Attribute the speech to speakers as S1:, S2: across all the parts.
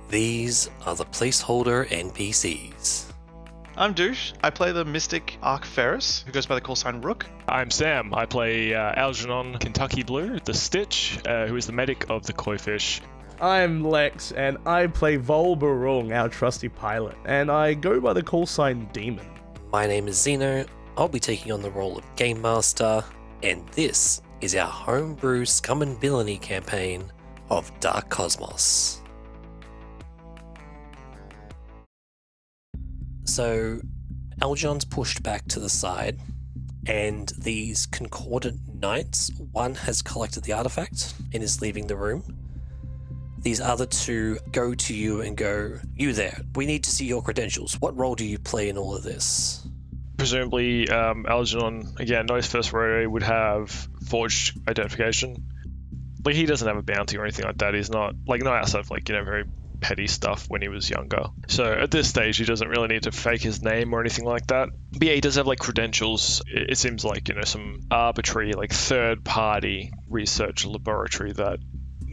S1: These are the Placeholder NPCs.
S2: I'm Dush. I play the mystic Arc Ferris, who goes by the call sign Rook.
S3: I'm Sam. I play Algernon Kentucky Blue, the Stitch, who is the medic of the Koi Fish.
S4: I'm Lex, and I play Voel Burung, our trusty pilot, and I go by the call sign Demon.
S1: My name is Xeno. I'll be taking on the role of Game Master, and this is our homebrew Scum Villainy campaign of Dark Cosmos. So, Algernon pushed back to the side, and these Concordant Knights, one has collected the artifact and is leaving the room. These other two go to you and go, "You there, we need to see your credentials. What role do you play in all of this?"
S3: Presumably, Algernon, again, not his first rodeo, would have forged identification. Like, he doesn't have a bounty or anything like that. He's not outside of, very petty stuff when he was younger. So at this stage, he doesn't really need to fake his name or anything like that. But yeah, he does have, credentials. It seems like, some arbitrary, third-party research laboratory that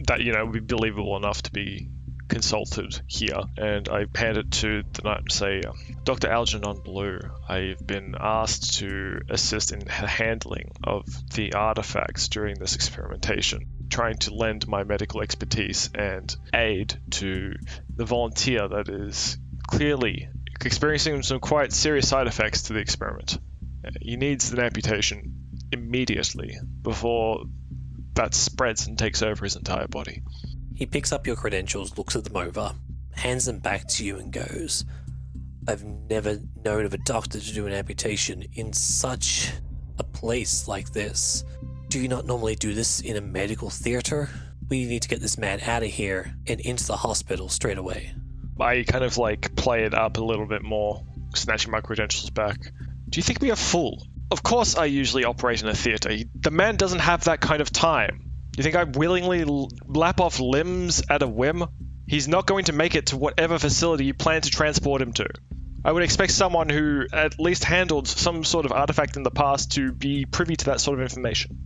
S3: would be believable enough to be consulted here. And I hand it to the knight and say, Dr. Algernon Blue, I've been asked to assist in the handling of the artifacts during this experimentation, trying to lend my medical expertise and aid to the volunteer that is clearly experiencing some quite serious side effects to the experiment. He needs an amputation immediately before that spreads and takes over his entire body.
S1: He picks up your credentials, looks at them over, hands them back to you and goes, "I've never known of a doctor to do an amputation in such a place like this. Do you not normally do this in a medical theatre? We need to get this man out of here and into the hospital straight away."
S3: I kind of play it up a little bit more, snatching my credentials back. Do you think me a fool? Of course I usually operate in a theatre. The man doesn't have that kind of time. You think I willingly lap off limbs at a whim? He's not going to make it to whatever facility you plan to transport him to. I would expect someone who at least handled some sort of artifact in the past to be privy to that sort of information.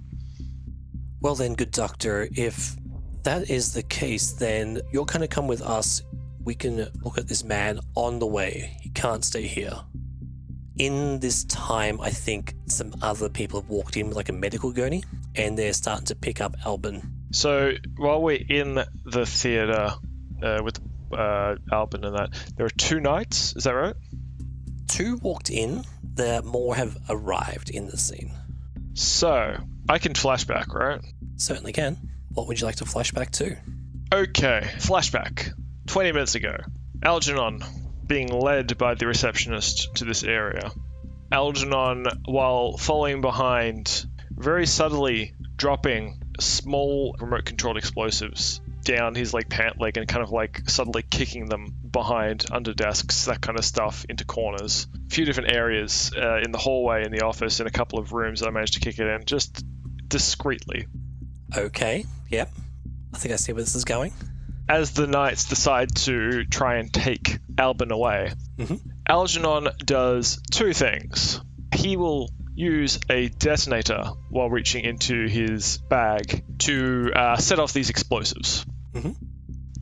S1: Well then, good doctor, if that is the case, then you're going to come with us. We can look at this man on the way. He can't stay here. In this time, I think some other people have walked in with a medical gurney, and they're starting to pick up Alburn.
S3: So while we're in the theatre with Alburn and that, there are two knights, is that right?
S1: Two walked in, there more have arrived in the scene.
S3: So, I can flashback, right?
S1: Certainly can. What would you like to flashback to?
S3: Okay, flashback. 20 minutes ago, Algernon being led by the receptionist to this area. Algernon, while following behind, very subtly dropping small remote-controlled explosives down his pant leg and kind of suddenly kicking them behind under desks, that kind of stuff, into corners. A few different areas in the hallway, in the office, in a couple of rooms I managed to kick it in, just discreetly.
S1: Okay, yep. I think I see where this is going.
S3: As the knights decide to try and take Alburn away, Algernon does two things. He will use a detonator while reaching into his bag to set off these explosives.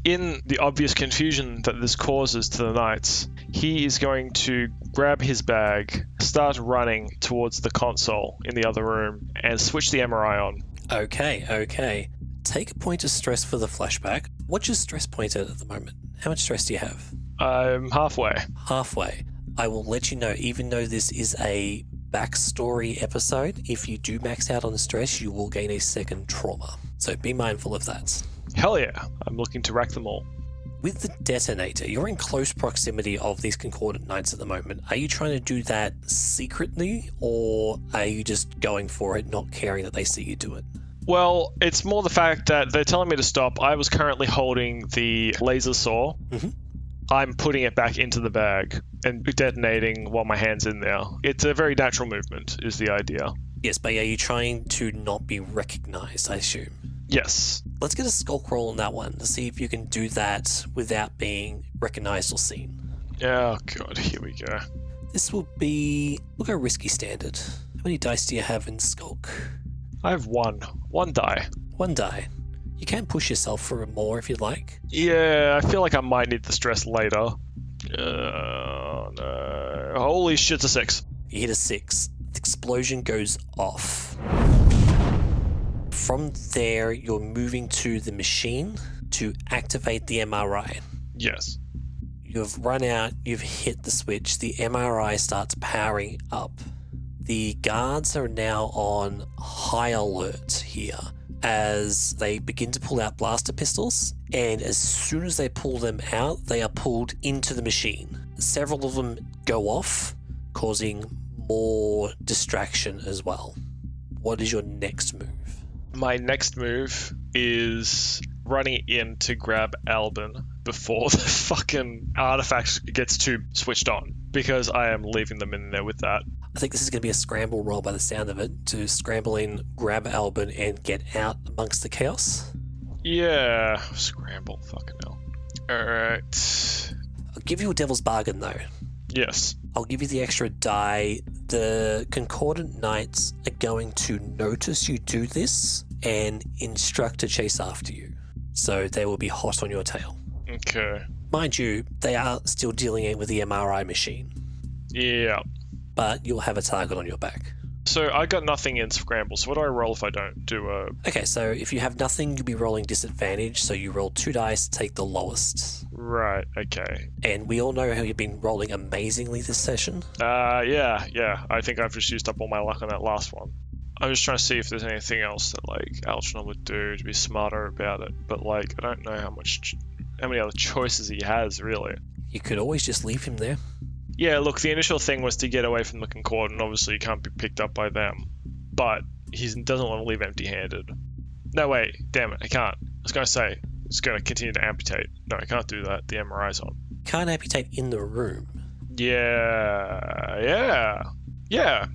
S3: In the obvious confusion that this causes to the knights, he is going to grab his bag, start running towards the console in the other room, and switch the MRI on.
S1: Okay. Take a point of stress for the flashback. What's your stress point at the moment? How much stress do you have?
S3: I'm halfway.
S1: Halfway. I will let you know, even though this is a backstory episode, if you do max out on the stress, you will gain a second trauma. So be mindful of that.
S3: Hell yeah. I'm looking to rack them all.
S1: With the detonator, you're in close proximity of these Concordant Knights at the moment. Are you trying to do that secretly, or are you just going for it, not caring that they see you do it?
S3: Well, it's more the fact that they're telling me to stop. I was currently holding the laser saw. I'm putting it back into the bag and detonating while my hand's in there. It's a very natural movement, is the idea.
S1: Yes, but are you trying to not be recognized, I assume?
S3: Yes.
S1: Let's get a skull roll on that one to see if you can do that without being recognized or seen.
S3: Oh, God, here we go.
S1: This will be... We'll go risky standard. How many dice do you have in Skulk?
S3: I have one. One die.
S1: One die. You can push yourself for more if you'd like.
S3: Yeah, I feel like I might need the stress later. No. Holy shit, it's a 6.
S1: You hit a 6. The explosion goes off. From there, you're moving to the machine to activate the MRI.
S3: Yes.
S1: You've run out, you've hit the switch, the MRI starts powering up. The guards are now on high alert here as they begin to pull out blaster pistols, and as soon as they pull them out, they are pulled into the machine. Several of them go off, causing more distraction as well. What is your next move?
S3: My next move is running in to grab Alburn before the fucking artifact gets too switched on, because I am leaving them in there with that.
S1: I think this is going to be a scramble roll by the sound of it, to scramble in, grab Alburn, and get out amongst the chaos.
S3: Yeah, scramble, fucking hell. Alright.
S1: I'll give you a devil's bargain though.
S3: Yes.
S1: I'll give you the extra die. The Concordant Knights are going to notice you do this and instruct to chase after you. So they will be hot on your tail.
S3: Okay.
S1: Mind you, they are still dealing with the MRI machine,
S3: Yeah.
S1: but you'll have a target on your back.
S3: So I got nothing in scramble, so what do I roll if I don't do a...
S1: Okay, so if you have nothing, you'll be rolling disadvantage, so you roll 2 dice, take the lowest.
S3: Right, okay.
S1: And we all know how you've been rolling amazingly this session.
S3: Yeah. I think I've just used up all my luck on that last one. I'm just trying to see if there's anything else that, like, Algernon would do to be smarter about it, but, like, I don't know how many other choices he has, really.
S1: You could always just leave him there.
S3: Yeah, look, the initial thing was to get away from the Concordant. Obviously, you can't be picked up by them. But he doesn't want to leave empty-handed. No, wait. Damn it, I can't. I was going to say, it's going to continue to amputate. No, I can't do that. The MRI's on.
S1: Can't amputate in the room.
S3: Yeah.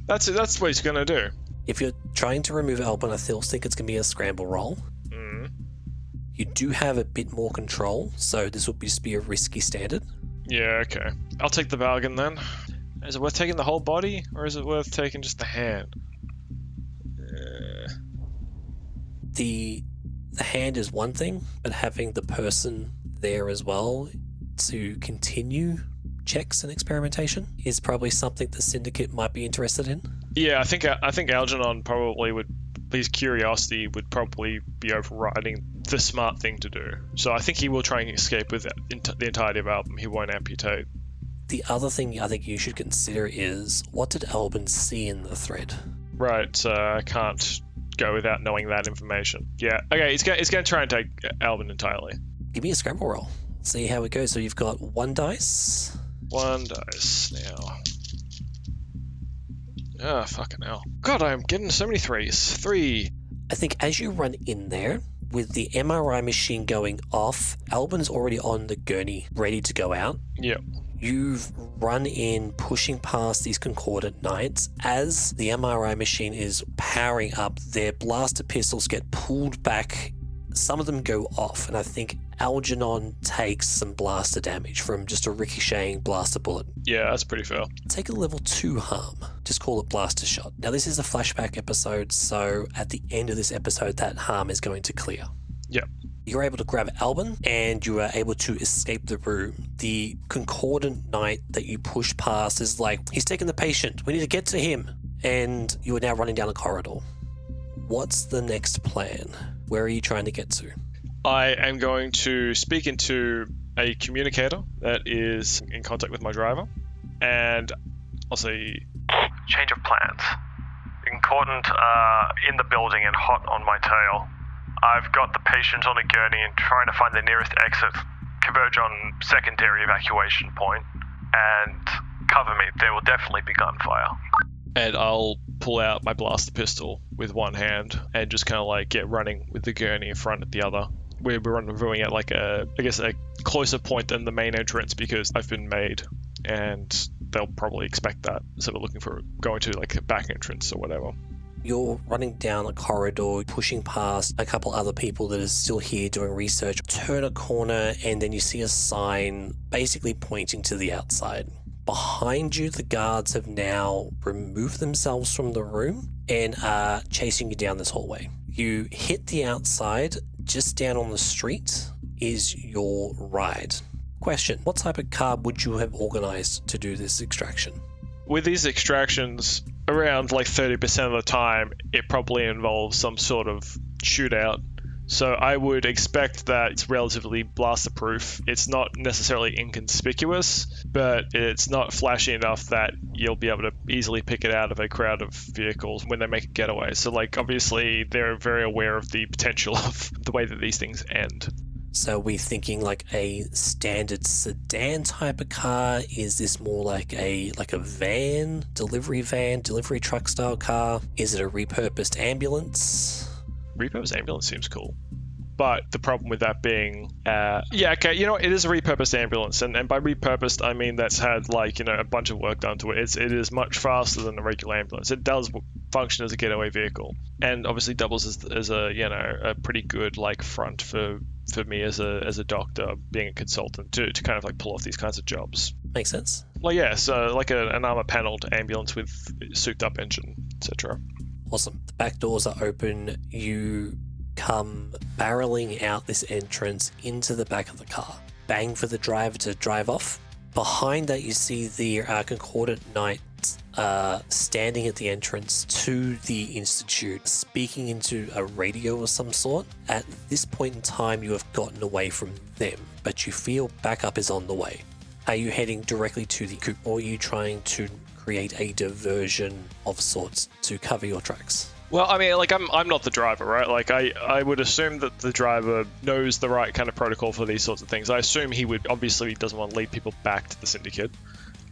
S3: That's it. That's what he's going to do.
S1: If you're trying to remove Alburn, I still think it's going to be a scramble roll.
S3: Mm.
S1: You do have a bit more control, so this will just be a risky standard.
S3: Yeah, okay. I'll take the bargain then. Is it worth taking the whole body, or is it worth taking just the hand?
S1: The hand is one thing, but having the person there as well to continue checks and experimentation is probably something the Syndicate might be interested in.
S3: Yeah, I think Algernon probably would. His curiosity would probably be overriding the smart thing to do. So I think he will try and escape with the entirety of Alburn. He won't amputate.
S1: The other thing I think you should consider is, what did Alburn see in the thread?
S3: Right, I can't go without knowing that information. Yeah, okay, he's going to try and take Alburn entirely.
S1: Give me a scramble roll. See how it goes. So you've got 1 dice.
S3: 1 dice now. Ah, fucking hell. God, I'm getting so many 3s. 3.
S1: I think as you run in there, with the MRI machine going off, Alburn's already on the gurney, ready to go out.
S3: Yep.
S1: You've run in, pushing past these Concordant Knights. As the MRI machine is powering up, their blaster pistols get pulled back. Some of them go off, and I think Algernon takes some blaster damage from just a ricocheting blaster bullet.
S3: Yeah, that's pretty fair.
S1: Take a level 2 harm. Just call it blaster shot. Now, this is a flashback episode, so at the end of this episode, that harm is going to clear.
S3: Yep.
S1: You're able to grab Alburn, and you are able to escape the room. The Concordant Knight that you push past is like, he's taking the patient. We need to get to him. And you are now running down a corridor. What's the next plan? Where are you trying to get to?
S3: I am going to speak into a communicator that is in contact with my driver, and I'll say, change of plans. Concordant in the building and hot on my tail. I've got the patient on a gurney and trying to find the nearest exit. Converge on secondary evacuation point and cover me. There will definitely be gunfire. And I'll pull out my blaster pistol with one hand and just kind of like get running with the gurney in front of the other. We're running at like a closer point than the main entrance because I've been made, and they'll probably expect that. So we're going to like a back entrance or whatever.
S1: You're running down a corridor, pushing past a couple other people that are still here doing research. Turn a corner, and then you see a sign basically pointing to the outside. Behind you, the guards have now removed themselves from the room and are chasing you down this hallway. You hit the outside, Just down on the street is your ride. Question, what type of car would you have organized to do this extraction?
S3: With these extractions, around like 30% of the time, it probably involves some sort of shootout. So I would expect that it's relatively blaster-proof. It's not necessarily inconspicuous, but it's not flashy enough that you'll be able to easily pick it out of a crowd of vehicles when they make a getaway. So like obviously they're very aware of the potential of the way that these things end.
S1: So we're thinking like a standard sedan type of car? Is this more like a van, delivery truck style car? Is it a repurposed ambulance?
S3: Repurposed ambulance seems cool. But the problem with that being, it is a repurposed ambulance. And by repurposed, I mean that's had a bunch of work done to it. It is much faster than a regular ambulance. It does function as a getaway vehicle. And obviously doubles as a pretty good front for me as a doctor, being a consultant, to kind of pull off these kinds of jobs.
S1: Makes sense.
S3: Well, yeah, so an armor paneled ambulance with souped up engine, etc.
S1: Awesome. The back doors are open. You come barreling out this entrance into the back of the car. Bang for the driver to drive off. Behind that, you see the Concordant Knights standing at the entrance to the Institute, speaking into a radio of some sort. At this point in time, you have gotten away from them, but you feel backup is on the way. Are you heading directly to the Coop, or are you trying to create a diversion of sorts to cover your tracks?
S3: Well, I mean, I'm not the driver, right? I would assume that the driver knows the right kind of protocol for these sorts of things. I assume he doesn't want to lead people back to the Syndicate.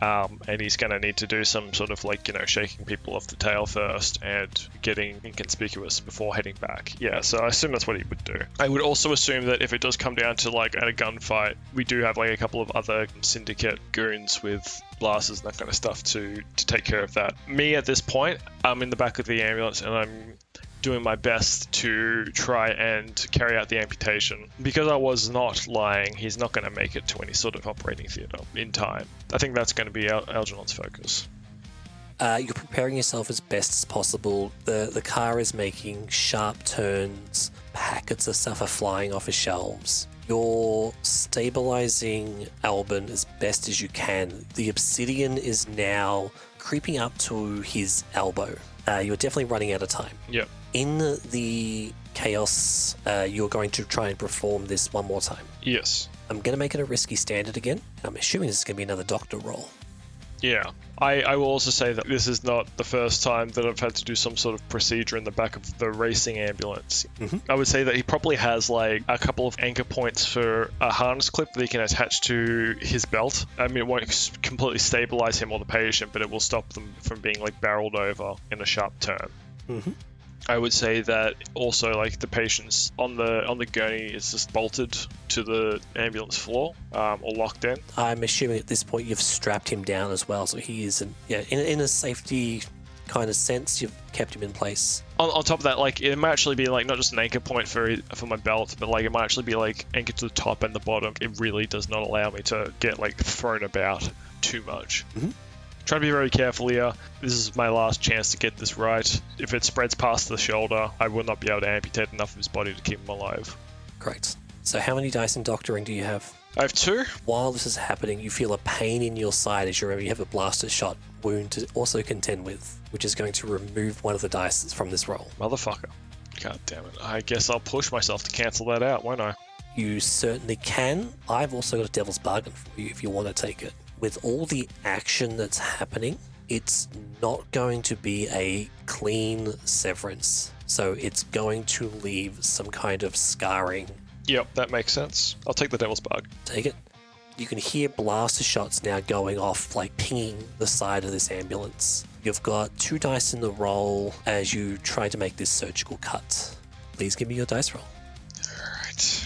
S3: And he's going to need to do some sort of shaking people off the tail first and getting inconspicuous before heading back. Yeah, so I assume that's what he would do. I would also assume that if it does come down to at a gunfight, we do have a couple of other Syndicate goons with blasters and that kind of stuff to take care of that. Me at this point, I'm in the back of the ambulance and I'm doing my best to try and carry out the amputation. Because I was not lying, he's not going to make it to any sort of operating theatre in time. I think that's going to be Algernon's focus.
S1: You're preparing yourself as best as possible. The car is making sharp turns. Packets of stuff are flying off the shelves. You're stabilizing Alburn as best as you can. The obsidian is now creeping up to his elbow. You're definitely running out of time.
S3: Yep.
S1: In the chaos, you're going to try and perform this one more time.
S3: Yes.
S1: I'm going to make it a risky standard again. I'm assuming this is going to be another doctor roll.
S3: Yeah. I will also say that this is not the first time that I've had to do some sort of procedure in the back of the racing ambulance.
S1: Mm-hmm.
S3: I would say that he probably has a couple of anchor points for a harness clip that he can attach to his belt. I mean, it won't completely stabilize him or the patient, but it will stop them from being barreled over in a sharp turn.
S1: Mm-hmm.
S3: I would say that also the patient's on the gurney is just bolted to the ambulance floor or locked in.
S1: I'm assuming at this point you've strapped him down as well, so he isn't. Yeah, in a safety kind of sense, you've kept him in place.
S3: On top of that, it might actually be not just an anchor point for my belt, but it might actually be anchored to the top and the bottom. It really does not allow me to get thrown about too much.
S1: Mm-hmm.
S3: Try to be very careful here. This is my last chance to get this right. If it spreads past the shoulder, I will not be able to amputate enough of his body to keep him alive.
S1: Correct. So how many dice in doctoring do you have?
S3: I have 2.
S1: While this is happening, you feel a pain in your side as you remember you have a blaster shot wound to also contend with, which is going to remove one of the dice from this roll.
S3: Motherfucker. God damn it. I guess I'll push myself to cancel that out, won't I?
S1: You certainly can. I've also got a devil's bargain for you if you want to take it. With all the action that's happening, it's not going to be a clean severance. So it's going to leave some kind of scarring.
S3: Yep, that makes sense. I'll take the devil's bug.
S1: Take it. You can hear blaster shots now going off, pinging the side of this ambulance. You've got 2 dice in the roll as you try to make this surgical cut. Please give me your dice roll.
S3: Alright.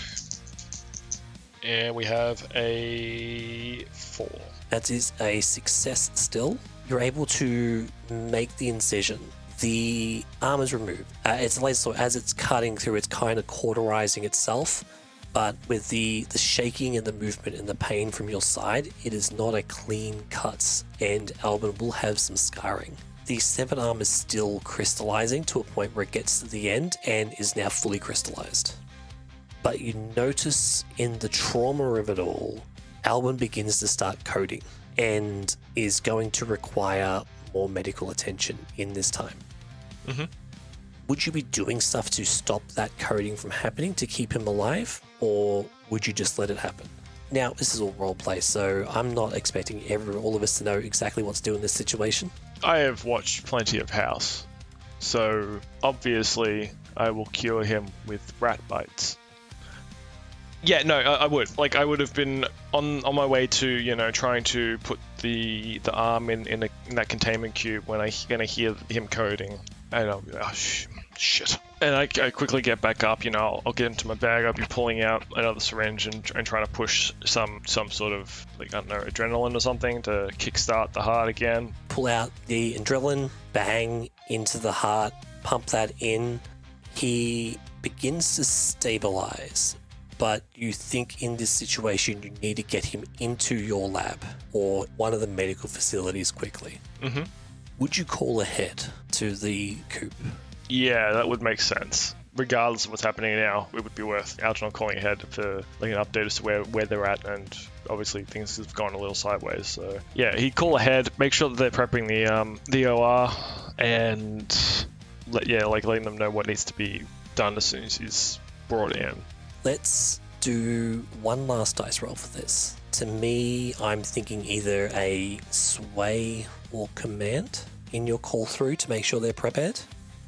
S3: And we have a 4.
S1: That is a success still. You're able to make the incision. The arm is removed. It's laser sword. As it's cutting through, it's kind of cauterizing itself. But with the shaking and the movement and the pain from your side, it is not a clean cut, and Alburn will have some scarring. The severed arm is still crystallizing to a point where it gets to the end and is now fully crystallized. But you notice in the trauma of it all, Alburn begins to start coding and is going to require more medical attention in this time.
S3: Mm-hmm.
S1: Would you be doing stuff to stop that coding from happening to keep him alive, or would you just let it happen? Now, this is all roleplay, so I'm not expecting all of us to know exactly what to do in this situation.
S3: I have watched plenty of House, so obviously I will cure him with rat bites. Yeah, no, I would. Like, I would have been on my way to, trying to put the arm in that containment cube when I hear him coding, and I'll be like, oh, shit. And I quickly get back up, I'll get into my bag, I'll be pulling out another syringe and trying to push some sort of, adrenaline or something to kickstart the heart again.
S1: Pull out the adrenaline, bang into the heart, pump that in. He begins to stabilize, but you think in this situation you need to get him into your lab or one of the medical facilities quickly.
S3: Mm-hmm.
S1: Would you call ahead to the Coop?
S3: Yeah, that would make sense. Regardless of what's happening now, it would be worth Algernon calling ahead for an update as to where they're at, and obviously things have gone a little sideways. So yeah, he'd call ahead, make sure that they're prepping the OR, and letting them know what needs to be done as soon as he's brought in.
S1: Let's do one last dice roll for this. To me, I'm thinking either a sway or command in your call through to make sure they're prepared.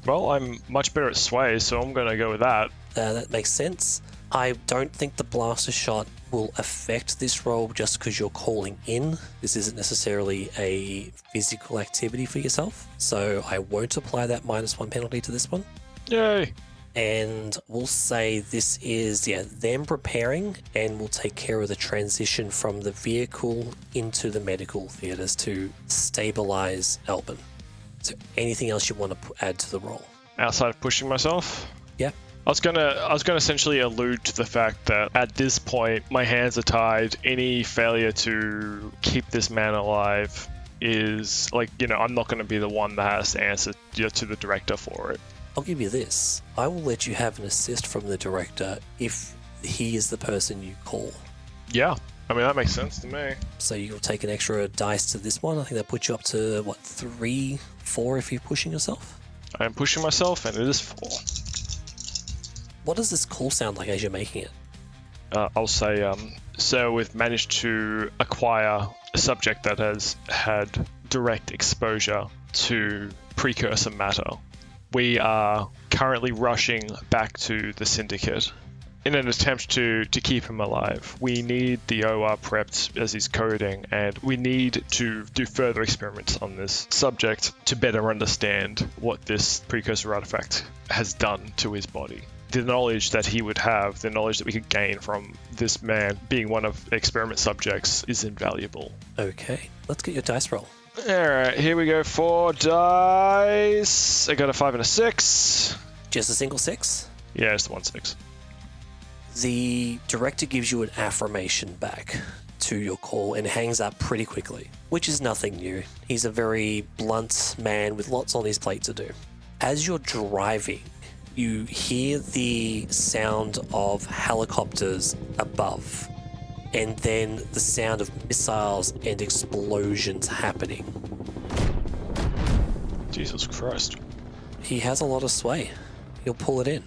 S3: Well, I'm much better at sway, so I'm going to go with that.
S1: That makes sense. I don't think the blaster shot will affect this roll just because you're calling in. This isn't necessarily a physical activity for yourself, so I won't apply that -1 penalty to this one.
S3: Yay!
S1: And we'll say this is, them preparing, and we'll take care of the transition from the vehicle into the medical theatres to stabilize Alburn. So anything else you want to add to the roll?
S3: Outside of pushing myself?
S1: Yeah.
S3: I was gonna essentially allude to the fact that at this point my hands are tied. Any failure to keep this man alive is I'm not going to be the one that has to answer to the director for it.
S1: I'll give you this. I will let you have an assist from the director if he is the person you call.
S3: Yeah, I mean, that makes sense to me.
S1: So you'll take an extra dice to this one. I think that puts you up to, 3, 4 if you're pushing yourself?
S3: I am pushing myself, and it is 4.
S1: What does this call sound like as you're making it?
S3: I'll say, so we've managed to acquire a subject that has had direct exposure to precursor matter. We are currently rushing back to the Syndicate in an attempt to keep him alive. We need the OR prepped as he's coding, and we need to do further experiments on this subject to better understand what this precursor artifact has done to his body. The knowledge that he would have, the knowledge that we could gain from this man being one of the experiment subjects is invaluable.
S1: Okay, let's get your dice roll.
S3: Alright, here we go. 4 dice. I got a 5 and a 6.
S1: Just a single 6?
S3: Yeah, it's the 1 6.
S1: The director gives you an affirmation back to your call and hangs up pretty quickly, which is nothing new. He's a very blunt man with lots on his plate to do. As you're driving, you hear the sound of helicopters above, and then the sound of missiles and explosions happening.
S3: Jesus Christ.
S1: He has a lot of sway. He'll pull it in.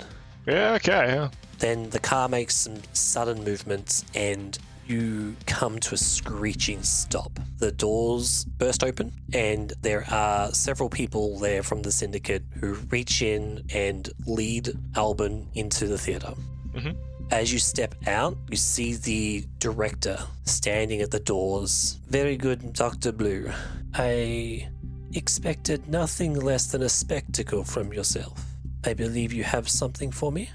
S3: Yeah, okay. Yeah.
S1: Then the car makes some sudden movements and you come to a screeching stop. The doors burst open and there are several people there from the Syndicate who reach in and lead Alburn into the theatre.
S3: Mm-hmm.
S1: As you step out, you see the director standing at the doors. Very good, Dr. Blue. I expected nothing less than a spectacle from yourself. I believe you have something for me?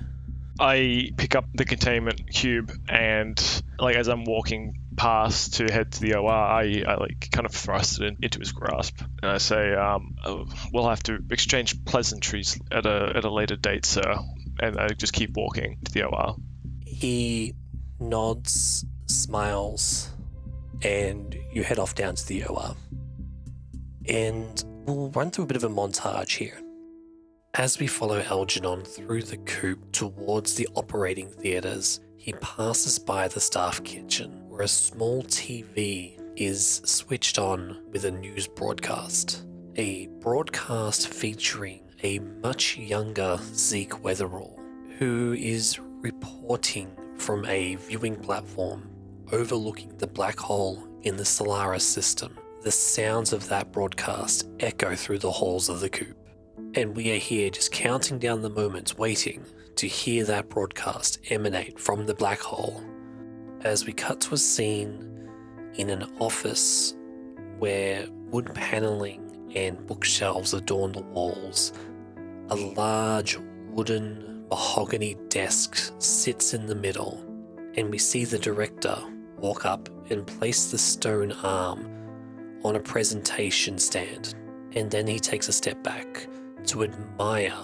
S3: I pick up the containment cube and, as I'm walking past to head to the OR, I kind of thrust it into his grasp. And I say, we'll have to exchange pleasantries at a later date, sir. And I just keep walking to the OR.
S1: He nods, smiles, and you head off down to the OR. And we'll run through a bit of a montage here. As we follow Algernon through the coop towards the operating theatres, he passes by the staff kitchen, where a small TV is switched on with a news broadcast. A broadcast featuring a much younger Zeke Weatherall, who is reporting from a viewing platform overlooking the black hole in the Solaris system. The sounds of that broadcast echo through the halls of the coop. And we are here just counting down the moments, waiting to hear that broadcast emanate from the black hole. As we cut to a scene in an office where wood paneling and bookshelves adorn the walls. A large wooden mahogany desk sits in the middle, and we see the director walk up and place the stone arm on a presentation stand, and then he takes a step back to admire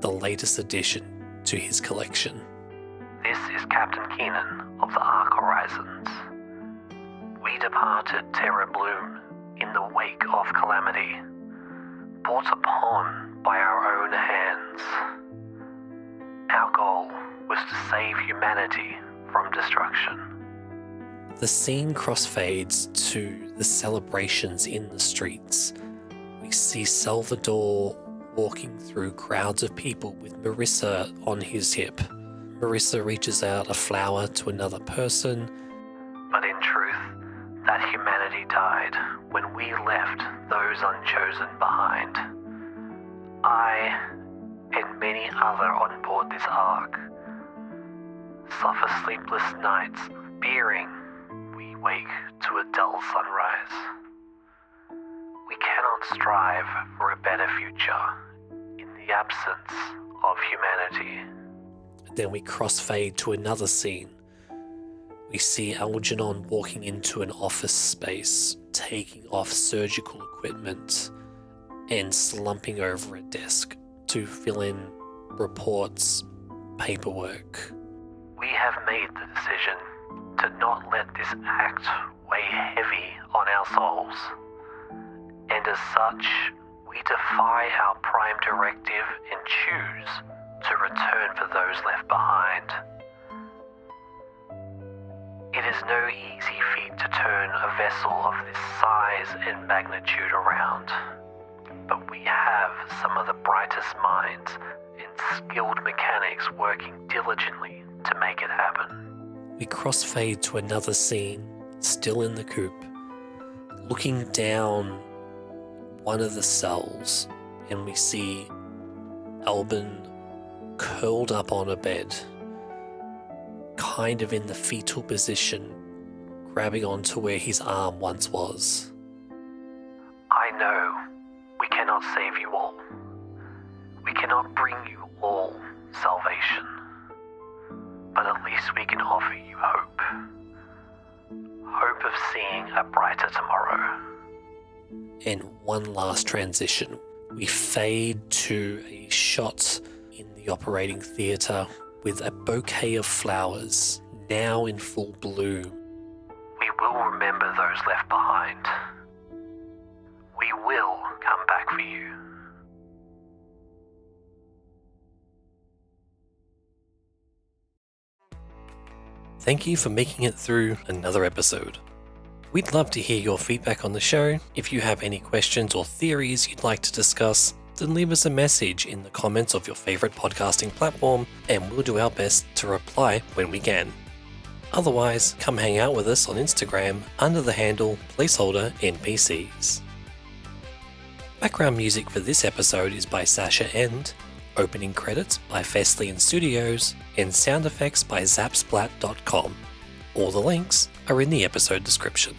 S1: the latest addition to his collection.
S5: This is Captain Keenan of the Ark Horizons. We departed Terra Bloom in the wake of calamity, brought upon by our own hands. Our goal was to save humanity from destruction.
S1: The scene crossfades to the celebrations in the streets. We see Salvador walking through crowds of people with Marissa on his hip. Marissa reaches out a flower to another person.
S5: But in truth, that humanity died when we left those unchosen behind. I and many other on board this Ark suffer sleepless nights fearing we wake to a dull sunrise. We cannot strive for a better future in the absence of humanity.
S1: Then we crossfade to another scene. We see Algernon walking into an office space, taking off surgical equipment and slumping over a desk to fill in reports, paperwork.
S5: We have made the decision to not let this act weigh heavy on our souls. And as such, we defy our prime directive and choose to return for those left behind. It is no easy feat to turn a vessel of this size and magnitude around, but we have some of the brightest minds and skilled mechanics working diligently to make it happen.
S1: We crossfade to another scene, still in the coop, looking down one of the cells, and we see Alburn curled up on a bed, kind of in the fetal position, grabbing onto where his arm once was.
S5: I know we cannot save you all. We cannot bring you all salvation. But at least we can offer you hope. Hope of seeing a brighter tomorrow.
S1: And one last transition. We fade to a shot in the operating theatre with a bouquet of flowers, now in full bloom.
S5: We will remember those left behind. We will come back for you.
S1: Thank you for making it through another episode. We'd love to hear your feedback on the show. If you have any questions or theories you'd like to discuss, then leave us a message in the comments of your favorite podcasting platform, and we'll do our best to reply when we can. Otherwise, come hang out with us on Instagram under the handle Placeholder NPCs. Background music for this episode is by Sasha End, opening credits by Feslian Studios, and sound effects by Zapsplat.com. All the links are in the episode description.